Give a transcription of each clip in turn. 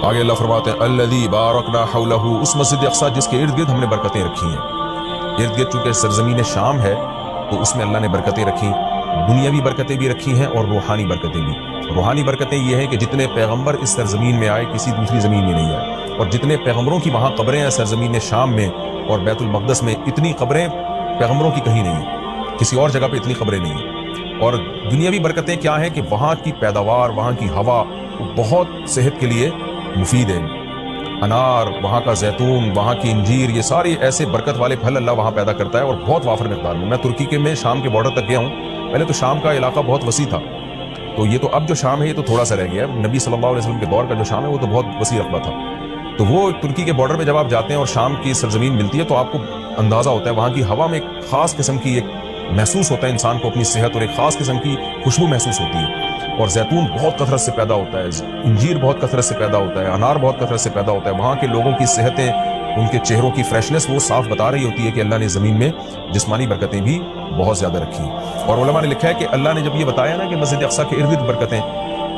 آگے اللہ فرماتے ہیں الذی بارکنا حولہ، اس مسجد اقصی جس کے ارد گرد ہم نے برکتیں رکھی ہیں۔ ارد گرد چونکہ سرزمین شام ہے تو اس میں اللہ نے برکتیں رکھی، دنیاوی برکتیں بھی رکھی ہیں اور روحانی برکتیں بھی۔ روحانی برکتیں یہ ہیں کہ جتنے پیغمبر اس سرزمین میں آئے کسی دوسری زمین میں نہیں آئے، اور جتنے پیغمبروں کی وہاں قبریں ہیں سرزمین شام میں اور بیت المقدس میں، اتنی قبریں پیغمبروں کی کہیں نہیں ہیں، کسی اور جگہ پہ اتنی قبریں نہیں ہیں۔ اور دنیاوی برکتیں کیا ہیں کہ وہاں کی پیداوار، وہاں کی ہوا بہت صحت کے لیے مفید ہے، انار، وہاں کا زیتون، وہاں کی انجیر، یہ سارے ایسے برکت والے پھل اللہ وہاں پیدا کرتا ہے اور بہت وافر مقدار میں۔ میں ترکی کے میں شام کے بارڈر تک گیا ہوں، پہلے تو شام کا علاقہ بہت وسیع تھا، تو یہ تو اب جو شام ہے یہ تو تھوڑا سا رہ گیا ہے، نبی صلی اللہ علیہ وسلم کے دور کا جو شام ہے وہ تو بہت وسیع رقبہ تھا۔ تو وہ ترکی کے بارڈر پہ جب آپ جاتے ہیں اور شام کی سرزمین ملتی ہے تو آپ کو اندازہ ہوتا ہے وہاں کی ہوا میں ایک خاص قسم کی ایک محسوس ہوتا ہے انسان کو اپنی صحت، اور ایک خاص قسم کی خوشبو محسوس ہوتی ہے، اور زیتون بہت کثرت سے پیدا ہوتا ہے، انجیر بہت کثرت سے پیدا ہوتا ہے، انار بہت کثرت سے پیدا ہوتا ہے۔ وہاں کے لوگوں کی صحتیں، ان کے چہروں کی فریشنس وہ صاف بتا رہی ہوتی ہے کہ اللہ نے زمین میں جسمانی برکتیں بھی بہت زیادہ رکھی۔ اور علماء نے لکھا ہے کہ اللہ نے جب یہ بتایا نا کہ مسجد اقصی کے ارد گرد برکتیں،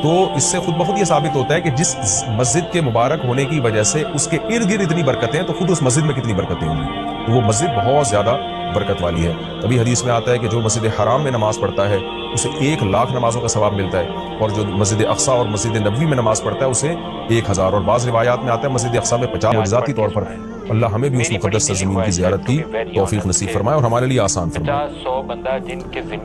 تو اس سے خود بخود یہ ثابت ہوتا ہے کہ جس مسجد کے مبارک ہونے کی وجہ سے اس کے ارد گرد اتنی برکتیں ہیں تو خود اس مسجد میں کتنی برکتیں ہوں گی، تو وہ مسجد بہت زیادہ برکت والی ہے۔ کبھی حدیث میں آتا ہے کہ جو مسجد حرام میں نماز پڑھتا ہے اسے 1,00,000 نمازوں کا ثواب ملتا ہے، اور جو مسجد اقصی اور مسجد نبوی میں نماز پڑھتا ہے اسے 1,000، اور بعض روایات میں آتا ہے مسجد اقصی میں 50۔ ذاتی طور پر اللہ ہمیں بھی اس مقدس سرزمین کی زیارت کی توفیق نصیب فرمائے اور ہمارے لیے آسان فرمائے۔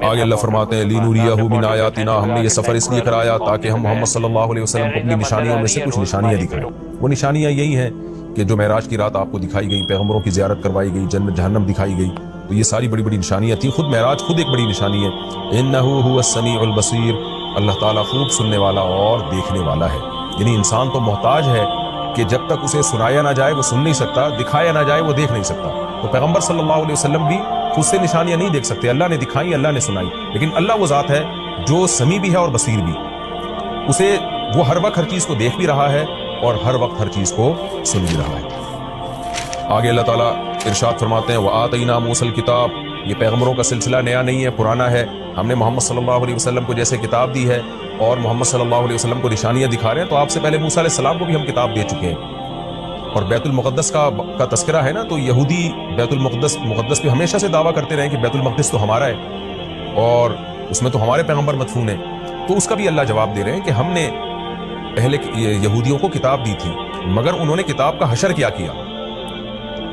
آگے اللہ فرماتے ہیں لِنُرِيَهُ مِنْ آيَاتِنَا، ہم نے یہ سفر اس لیے کرایا تاکہ ہم محمد صلی اللہ علیہ وسلم کو اپنی نشانیوں میں سے کچھ نشانیاں دکھائیں۔ وہ نشانیاں یہی ہیں کہ جو معراج کی رات آپ کو دکھائی گئی، پیغمبروں کی زیارت کروائی گئی، جنت جہنم دکھائی گئی، تو یہ ساری بڑی بڑی نشانیاں تھیں۔ خود معراج خود ایک بڑی نشانی ہے۔ إِنَّهُ هُوَ السَّمِيعُ الْبَصِيرُ، اللہ تعالیٰ خوب سننے والا اور دیکھنے والا ہے۔ یعنی انسان تو محتاج ہے کہ جب تک اسے سنایا نہ جائے وہ سن نہیں سکتا، دکھایا نہ جائے وہ دیکھ نہیں سکتا۔ تو پیغمبر صلی اللہ علیہ وسلم بھی خود سے نشانیاں نہیں دیکھ سکتے، اللہ نے دکھائی، اللہ نے سنائی، لیکن اللہ وہ ذات ہے جو سمیع بھی ہے اور بصیر بھی، اسے وہ ہر وقت ہر چیز کو دیکھ بھی رہا ہے اور ہر وقت ہر چیز کو سن بھی رہا ہے۔ آگے اللہ تعالیٰ ارشاد فرماتے ہیں وَآتَيْنَا مُوسَى الْكِتَابَ، یہ پیغمبروں کا سلسلہ نیا نہیں ہے، پرانا ہے۔ ہم نے محمد صلی اللہ علیہ وسلم کو جیسے کتاب دی ہے اور محمد صلی اللہ علیہ وسلم کو نشانیاں دکھا رہے ہیں، تو آپ سے پہلے موسیٰ علیہ السلام کو بھی ہم کتاب دے چکے ہیں۔ اور بیت المقدس کا تذکرہ ہے نا، تو یہودی بیت المقدس پہ ہمیشہ سے دعویٰ کرتے رہے کہ بیت المقدس تو ہمارا ہے اور اس میں تو ہمارے پیغمبر مدفون ہیں، تو اس کا بھی اللہ جواب دے رہے ہیں کہ ہم نے اہل یہودیوں کو کتاب دی تھی مگر انہوں نے کتاب کا حشر کیا کیا۔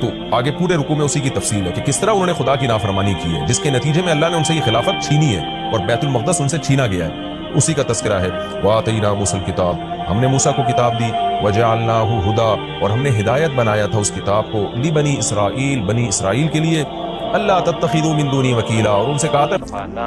تو آگے پورے رکوع میں اسی کی تفصیل ہے کہ کس طرح انہوں نے خدا کی نافرمانی کی ہے، جس کے نتیجے میں اللہ نے ان سے یہ خلافت چھینی ہے اور بیت المقدس ان سے چھینا گیا ہے، اسی کا تذکرہ ہے۔ وَآتَيْنَا مُوسَى الْكِتَابَ، ہم نے موسیٰ کو کتاب دی، وَجَعَلْنَاهُ هُدًى، اور ہم نے ہدایت بنایا تھا اس کتاب کو، لِبَنِي إِسْرَائِيل، بنی اسرائیل کے لیے، اللہ تتخذوا من دونی وکیلا، اور ان سے کہا تھا